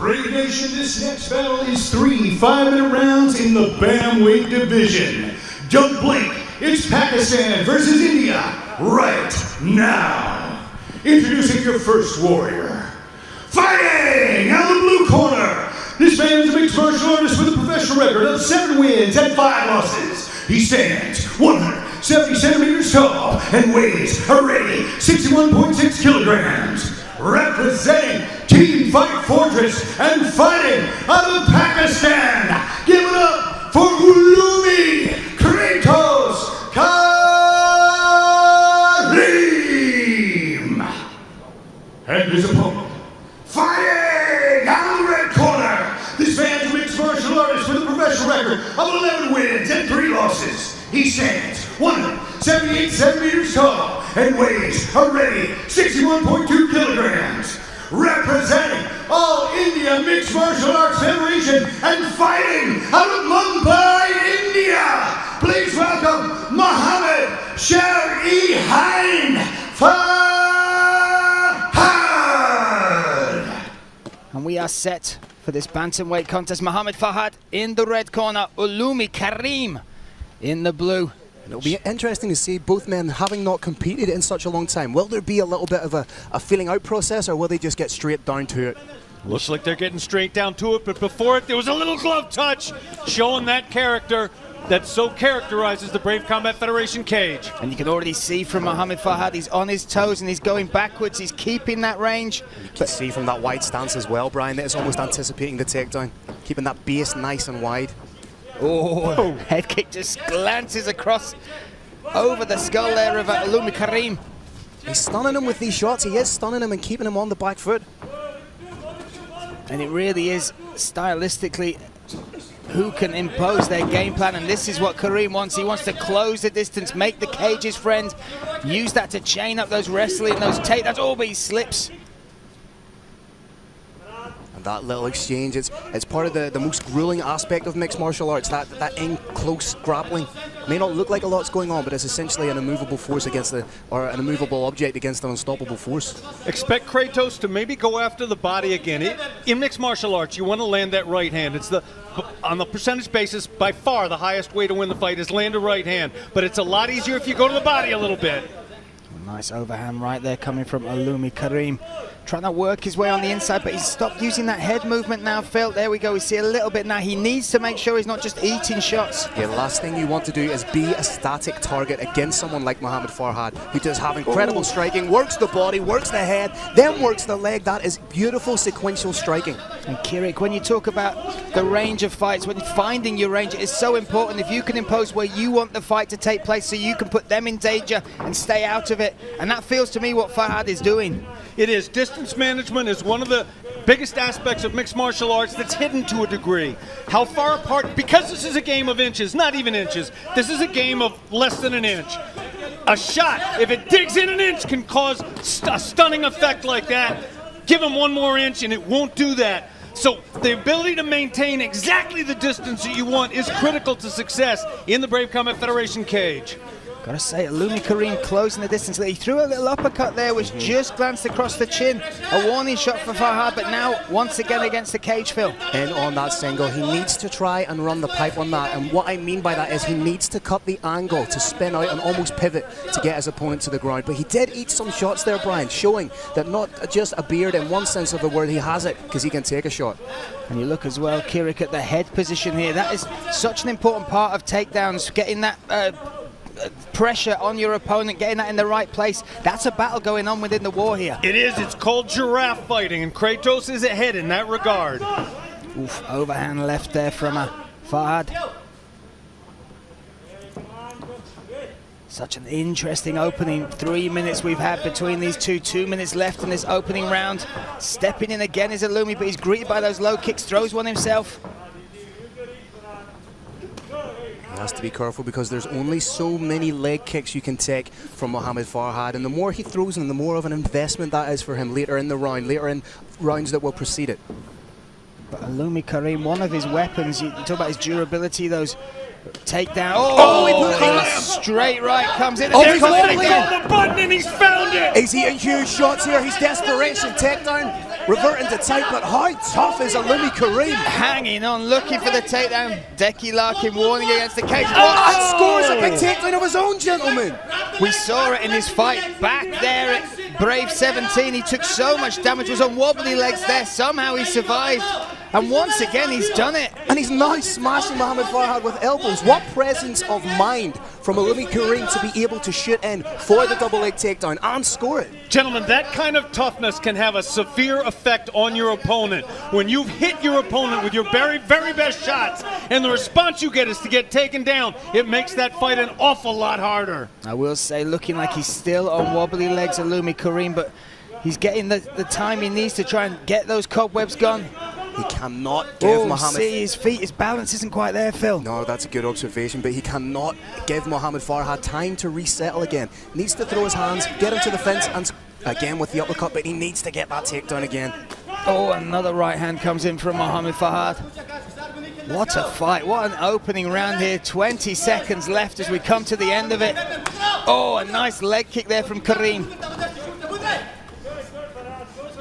Brave Nation, this next battle is 3 5-minute rounds in the bantamweight division. Don't blink, it's Pakistan versus India right now. Introducing your first warrior. Fighting out of the blue corner. This man is a mixed martial artist with a professional record of 7 wins and 5 losses. He stands 170 centimeters tall and weighs a ready 61.6 kilograms. Representing Team Fight Fortress and fighting out of Pakistan. Give it up for Ulumi Kratos Karim. And his opponent, fighting out of the red corner. This man's a mixed martial artist with a professional record of 11 wins and 3 losses. He stands 178 centimeters tall and weighs a ready 61.2 kilograms. Representing All India Mixed Martial Arts Federation and fighting out of Mumbai, India. Please welcome Mohammed Farhad. And we are set for this bantamweight contest. Mohammed Farhad in the red corner, Ulumi Karim in the blue. It'll be interesting to see both men having not competed in such a long time. Will there be a little bit of a feeling out process, or will they just get straight down to it? Looks like they're getting straight down to it, but before it, there was a little glove touch showing that character that so characterizes the Brave Combat Federation cage. And you can already see from Mohammed Farhad, he's on his toes and he's going backwards, he's keeping that range. You can see from that wide stance as well, Brian, that it's almost anticipating the takedown, keeping that base nice and wide. Oh, head kick just glances across over the skull there of Ulumi Karim. He's stunning him with these shots. He is stunning him and keeping him on the back foot. And it really is stylistically who can impose their game plan, and this is what Karim wants. He wants to close the distance, make the cage his friend, use that to chain up those wrestling, those takedowns. Oh, but he slips. And that little exchange, it's part of the most grueling aspect of mixed martial arts, that in-close grappling. May not look like a lot's going on, but it's essentially an immovable force against an immovable object against an unstoppable force. Expect Kratos to maybe go after the body again. In mixed martial arts, you want to land that right hand. It's on the percentage basis, by far the highest way to win the fight is land a right hand. But it's a lot easier if you go to the body a little bit. Nice overhand right there coming from Ulumi Karim. Trying to work his way on the inside, but he's stopped using that head movement now, Phil. There we go, we see a little bit now. He needs to make sure he's not just eating shots. Yeah, the last thing you want to do is be a static target against someone like Mohammed Farhad, who does have incredible striking, works the body, works the head, then works the leg. That is beautiful sequential striking. And Kirik, when you talk about the range of fights, when finding your range, it is so important. If you can impose where you want the fight to take place so you can put them in danger and stay out of it. And that feels to me what Farhad is doing. It is. Distance management is one of the biggest aspects of mixed martial arts that's hidden to a degree. How far apart, because this is a game of inches, not even inches, this is a game of less than an inch. A shot, if it digs in an inch, can cause a stunning effect like that. Give him 1 more inch and it won't do that. So the ability to maintain exactly the distance that you want is critical to success in the Brave Combat Federation cage. Gotta say, Ulumi Karim closing the distance. He threw a little uppercut there, which just glanced across the chin. A warning shot for Farhad, but now once again against the cage, Phil. And on that single, he needs to try and run the pipe on that. And what I mean by that is he needs to cut the angle to spin out and almost pivot to get his opponent to the ground. But he did eat some shots there, Brian, showing that not just a beard in one sense of the word, he has it because he can take a shot. And you look as well, Kirik, at the head position here. That is such an important part of takedowns, getting that pressure on your opponent, getting that in the right place. That's a battle going on within the war here. It is. It's called giraffe fighting, and Kratos is ahead in that regard. Oof, overhand left there from Farhad. Such an interesting opening 3 minutes we've had between these two. 2 minutes left in this opening round. Stepping in again is Ulumi, but he's greeted by those low kicks, throws one himself. Has to be careful because there's only so many leg kicks you can take from Mohammed Farhad, and the more he throws them, the more of an investment that is for him later in the round, later in rounds that will precede it. But Ulumi Karim, one of his weapons, you talk about his durability, those Takedown. He put it a in. straight right comes in. Oh, There's he's a wobbling. thing called the button, and he's found it. He's eating huge shots here. He's desperation takedown, reverting to type, but how tough is Illumi Karim? Hanging on, looking for the takedown. Decky Larkin warning against the cage. And scores a big takedown of his own, gentlemen. We saw it in his fight back there at Brave 17. He took so much damage, was on wobbly legs there. Somehow he survived. And once again, he's done it. And he's now smashing Mohammed Farhad with elbows. What presence of mind from Illumi Karim to be able to shoot in for the double leg takedown and score it. Gentlemen, that kind of toughness can have a severe effect on your opponent. When you've hit your opponent with your very, very best shots, and the response you get is to get taken down, it makes that fight an awful lot harder. I will say, looking like he's still on wobbly legs, Illumi Karim, but he's getting the time he needs to try and get those cobwebs gone. He cannot give Mohammed... See his feet, his balance isn't quite there, Phil. No, that's a good observation, but he cannot give Mohammed Farhad time to resettle again. Needs to throw his hands, get him to the fence, and again with the uppercut, but he needs to get that takedown again. Oh, another right hand comes in from Mohammed Farhad. What a fight, what an opening round here. 20 seconds left as we come to the end of it. Oh, a nice leg kick there from Karim.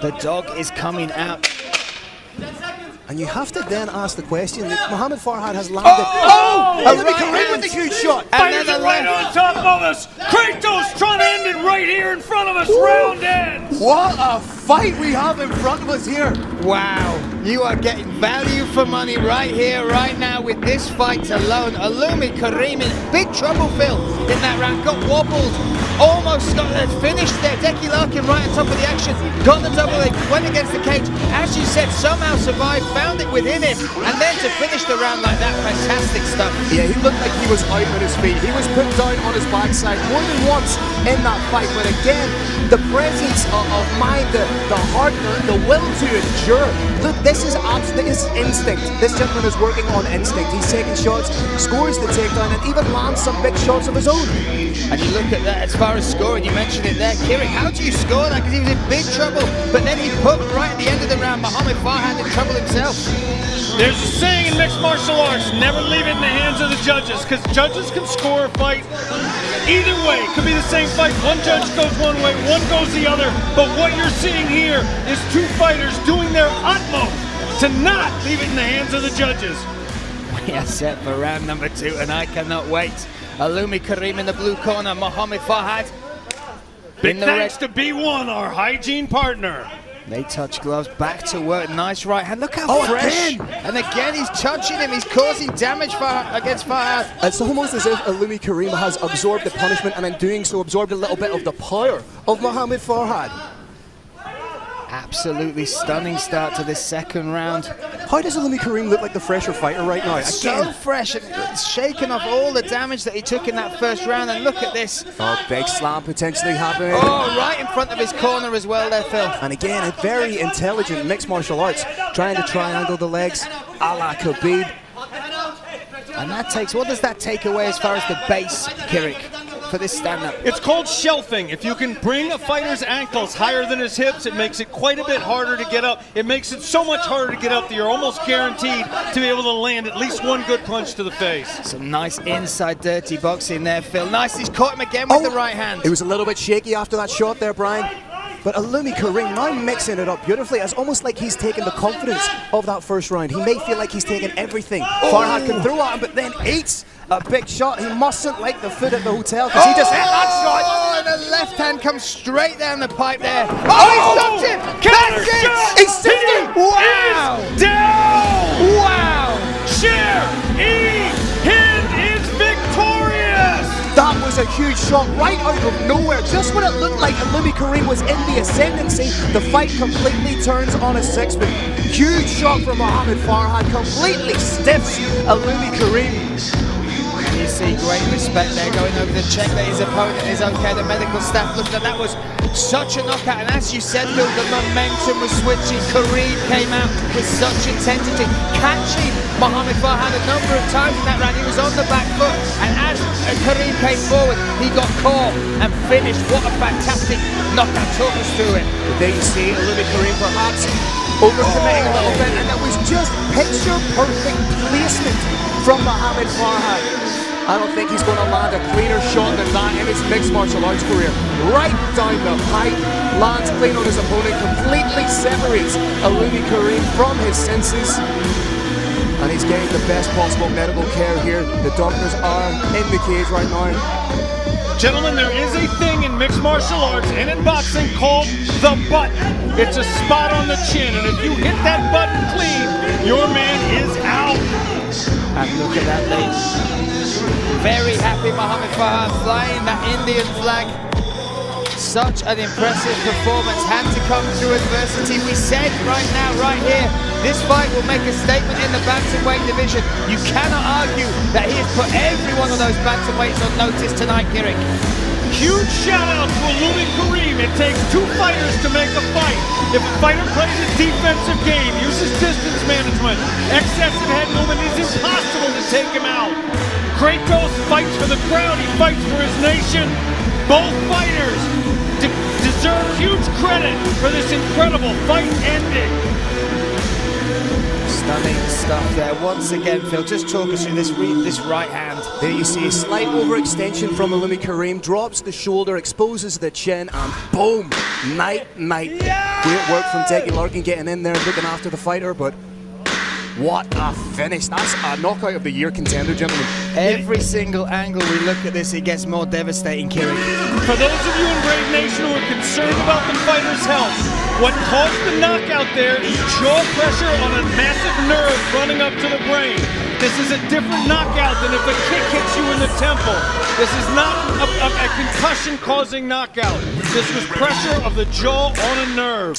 The dog is coming out. And you have to then ask the question, Mohammed Farhad has landed... Illumi Karim with the huge shot! Fighters are right on top of us! Kratos trying to end it right here in front of us, round ends! What a fight we have in front of us here! Wow, you are getting value for money right here, right now with this fight alone. Illumi Karim in big trouble, Phil, in that round. Got wobbled, almost got finished there. Decky Larkin right on top of the action. Got the double leg, went against the cage. As you said, somehow survived, found it within him. And then to finish the round like that, fantastic stuff. Yeah, he looked like he was out on his feet. He was put down on his backside more than once in that fight. But again, the presence of mind, the heart, the will to endure. Look, this is instinct. This gentleman is working on instinct. He's taking shots, scores the takedown, and even lands some big shots of his own. And you look at that, as far as scoring, you mentioned it there. Karim, how do you score that? Because he was in big trouble. But then he put right at the end of the round Mohammed Farhad in trouble himself. There's a saying in mixed martial arts, never leave it in the hands of the judges, because judges can score a fight either way. It could be the same fight. One judge goes one way, one goes the other. But what you're seeing here is two fighters doing their utmost to not leave it in the hands of the judges. We are set for round number 2, and I cannot wait. Illumi Karim in the blue corner, Mohammed Farhad Big thanks to B1, our hygiene partner. They touch gloves, back to work, nice right hand. Look how fresh. Again. And again, he's touching him, he's causing damage against Farhad. It's almost as if Illumi Karim has absorbed the punishment and in doing so absorbed a little bit of the power of Mohammed Farhad. Absolutely stunning start to this second round. How does Illumi Karim look like the fresher fighter right now? So fresh and shaking off all the damage that he took in that first round. And look at this. Oh, big slam potentially happening. Oh, right in front of his corner as well there, Phil. And again, a very intelligent mixed martial arts, trying to triangle the legs a la Khabib. And that takes, what does that take away as far as the base, Kirik, for this stand-up? It's called shelving. If you can bring a fighter's ankles higher than his hips, it makes it quite a bit harder to get up. It makes it so much harder to get up that you're almost guaranteed to be able to land at least one good punch to the face. Some nice inside dirty boxing there, Phil. Nice, he's caught him again with the right hand. It was a little bit shaky after that shot there, Brian. But Illumi Karim now mixing it up beautifully. It's almost like he's taken the confidence of that first round. He may feel like he's taken everything. Farhad can throw at him, but then eats a big shot. He mustn't like the food at the hotel because he just hit that shot. Oh, and the left hand comes straight down the pipe there. Oh, he stopped him! Counter That's shot! it! He stopped him! Wow! Is down! Wow! Hind is victorious! That was a huge shot right out of nowhere. Just when it looked like Illumi Karim was in the ascendancy, the fight completely turns on a six-man. Huge shot from Mohammed Farhad, completely stiffs Illumi Karim. You see great respect there, going over to check that his opponent is okay. The medical staff looked at that, was such a knockout, and as you said, Phil, the momentum was switching. Karim came out with such intensity, catching Mohammed Farhad a number of times in that round. He was on the back foot, and as Karim came forward, he got caught and finished. What a fantastic knockout. Talk us through it. There you see Illumi Karim perhaps overcommitting a little bit, and it was just picture-perfect placement from Mohammed Farhad. I don't think he's going to land a cleaner shot than that in his mixed martial arts career. Right down the pipe, lands clean on his opponent, completely separates Karim from his senses. And he's getting the best possible medical care here. The doctors are in the cage right now. Gentlemen, there is a thing in mixed martial arts and in boxing called the button. It's a spot on the chin, and if you hit that button clean, your man is out. And look at that, ladies. Very happy Mohammed Farhad flying that Indian flag. Such an impressive performance. Had to come through adversity. We said right now, right here, this fight will make a statement in the bantamweight division. You cannot argue that he has put every one of those bantamweights on notice tonight, Kirik. Huge shout out to Karim. It takes two fighters to make a fight. If a fighter plays a defensive game, uses distance management, excessive head movement, it's impossible to take him out. Kratos fights for the crowd, he fights for his nation. Both fighters deserve huge credit for this incredible fight ending. Stunning stuff there. Once again, Phil, just talk us through this right hand. There you see a slight overextension from Karim, drops the shoulder, exposes the chin, and boom, night. Yeah! Great work from Decky Larkin getting in there, looking after the fighter, but what a finish. That's a knockout of the year contender, gentlemen. Every single angle we look at this, it gets more devastating, Kirik. For those of you in Brave Nation who are concerned about the fighter's health, what caused the knockout there is jaw pressure on a massive nerve running up to the brain. This is a different knockout than if a kick hits you in the temple. This is not a concussion-causing knockout. This was pressure of the jaw on a nerve.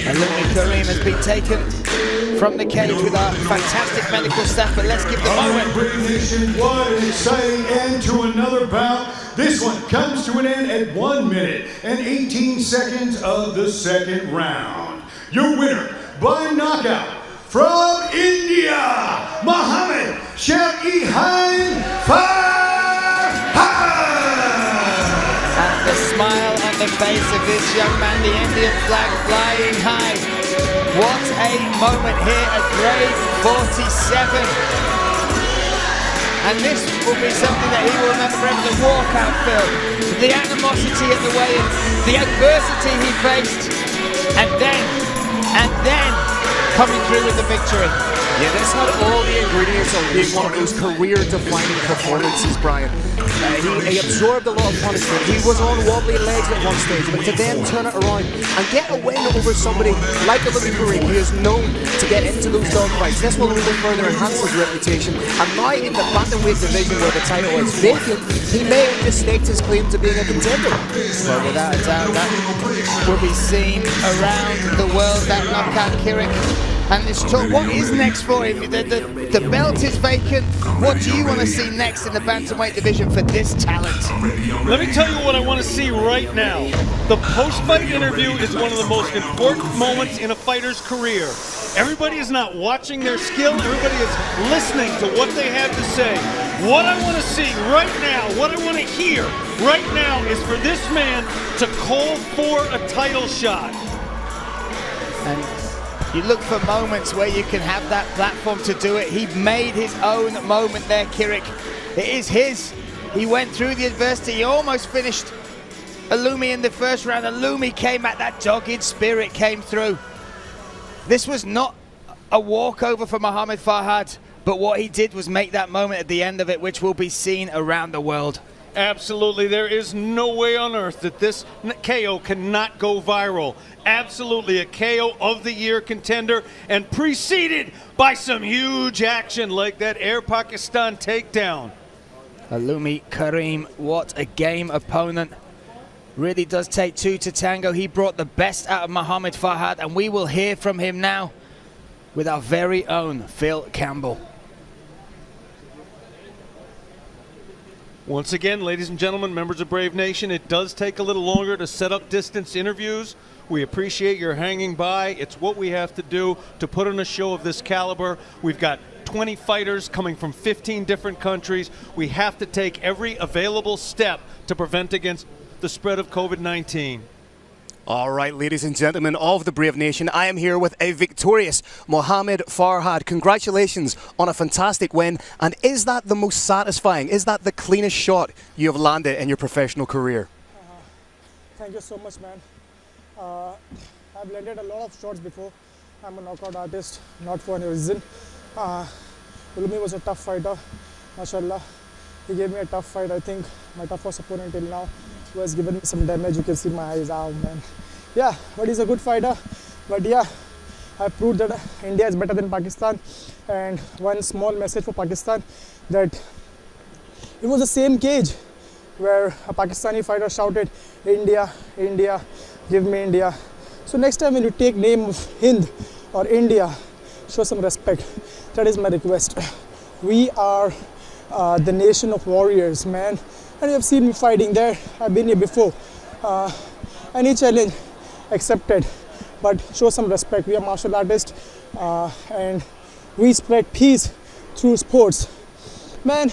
And Karim has been taken from the cage with our fantastic medical staff, but let's give the moment. What an exciting end to another bout. This one comes to an end at 1 minute and 18 seconds of the second round. Your winner by knockout from India, Mohammed Farhad. And the smile on the face of this young man, the Indian flag flying high. What a moment here at grade 47. And this will be something that he will remember forever, the walkout, Phil. The animosity at the weigh-in, the adversity he faced, and then coming through with the victory. Yeah, this had all the ingredients of being one of those career-defining performances, Brian. He absorbed a lot of punishment. He was on wobbly legs at one stage, but to then turn it around and get a win over somebody like Karim, who is known to get into those dogfights, this will only further enhance his reputation. And now in the bantamweight division where the title is vacant, he may have just staked his claim to being a contender. Well, without a doubt, that will be seen around the world, that knockout, Kirik. And let's talk, what is next for him? The belt is vacant. What do you want to see next in the bantamweight division for this talent? Let me tell you what I want to see right now. The post-fight interview is one of the most important moments in a fighter's career. Everybody is not watching their skill. Everybody is listening to what they have to say. What I want to see right now, what I want to hear right now is for this man to call for a title shot. And you look for moments where you can have that platform to do it. He made his own moment there, Kirik. It is his. He went through the adversity. He almost finished Illumi in the first round. Illumi came at that dogged spirit, came through. This was not a walkover for Mohammed Farhad, but what he did was make that moment at the end of it, which will be seen around the world. Absolutely. There is no way on earth that this KO cannot go viral. Absolutely a KO of the year contender, and preceded by some huge action like that Air Pakistan takedown. Illumi Karim, what a game opponent. Really does take two to tango. He brought the best out of Mohammed Farhad, and we will hear from him now with our very own Phil Campbell. Once again, ladies and gentlemen, members of Brave Nation, it does take a little longer to set up distance interviews. We appreciate your hanging by. It's what we have to do to put on a show of this caliber. We've got 20 fighters coming from 15 different countries. We have to take every available step to prevent against the spread of COVID-19. All right, ladies and gentlemen of the Brave Nation, I am here with a victorious Mohammed Farhad. Congratulations on a fantastic win. And is that the most satisfying? Is that the cleanest shot you have landed in your professional career? Thank you so much, man. I've landed a lot of shots before. I'm a knockout artist, not for any reason. Ulumi was a tough fighter, mashallah. He gave me a tough fight. I think my toughest opponent till now, who has given me some damage. You can see my eyes out, man. Yeah, but he's a good fighter. But yeah, I proved that India is better than Pakistan. And one small message for Pakistan, that it was the same cage where a Pakistani fighter shouted, India, India, give me India. So next time when you take name of Hind or India, show some respect. That is my request. We are the nation of warriors, man. And you have seen me fighting there. I've been here before. Any challenge accepted, but show some respect. We are martial artists and we spread peace through sports. Man,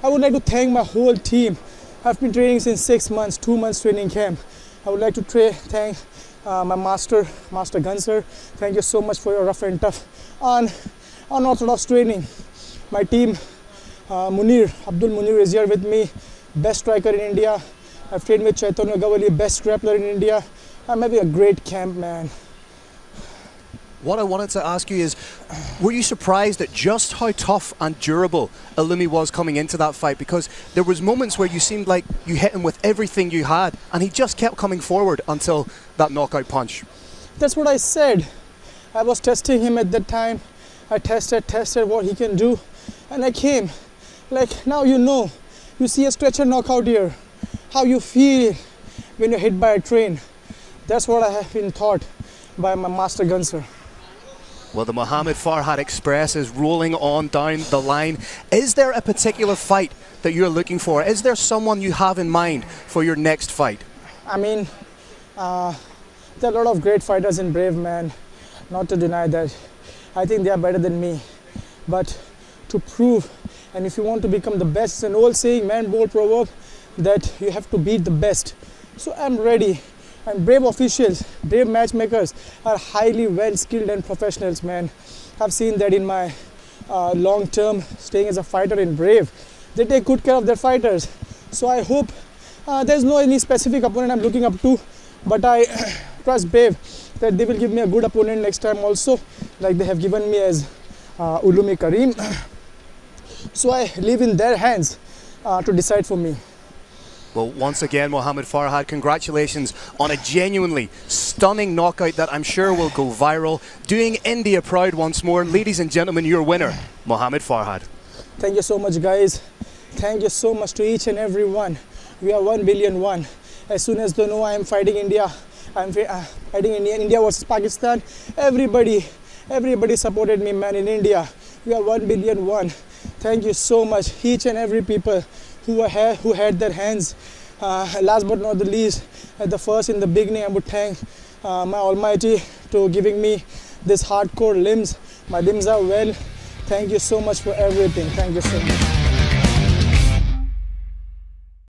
I would like to thank my whole team. I've been training since 6 months, 2 months training camp. I would like to thank my Master Gunser. Thank you so much for your rough and tough unorthodox training. My team, Abdul Munir is here with me, best striker in India. I've trained with Chaitanya Gawali, best grappler in India. I'm having a great camp, man. What I wanted to ask you is, were you surprised at just how tough and durable Ulumi was coming into that fight? Because there was moments where you seemed like you hit him with everything you had, and he just kept coming forward until that knockout punch. That's what I said. I was testing him at that time. I tested what he can do, and I came. Like, now you know, you see a stretcher knockout here, how you feel when you're hit by a train. That's what I have been taught by my Master Gunser. Well, the Mohammed Farhad Express is rolling on down the line. Is there a particular fight that you're looking for? Is there someone you have in mind for your next fight? I mean, there are a lot of great fighters in Brave, man. Not to deny that. I think they are better than me. But to prove, and if you want to become the best, it's an old saying, man, bold proverb, that you have to beat the best. So I'm ready. And Brave officials, Brave matchmakers are highly well skilled and professionals, man. I've seen that in my long term staying as a fighter in Brave. They take good care of their fighters. So I hope there's no any specific opponent I'm looking up to, but I trust Brave that they will give me a good opponent next time also, like they have given me as Ulumi Karim. So I leave in their hands to decide for me. Well, once again, Mohammed Farhad, congratulations on a genuinely stunning knockout that I'm sure will go viral. Doing India proud once more. Ladies and gentlemen, your winner, Mohammed Farhad. Thank you so much, guys. Thank you so much to each and every one. We are 1,000,000,001. As soon as they know I am fighting India, I'm fighting India versus Pakistan. Everybody supported me, man, in India. We are 1,000,000,001. Thank you so much, each and every people who had their hands. Last but not the least, at the first in the beginning, I would thank my Almighty to giving me this hardcore limbs. My limbs are well. Thank you so much for everything. Thank you so much.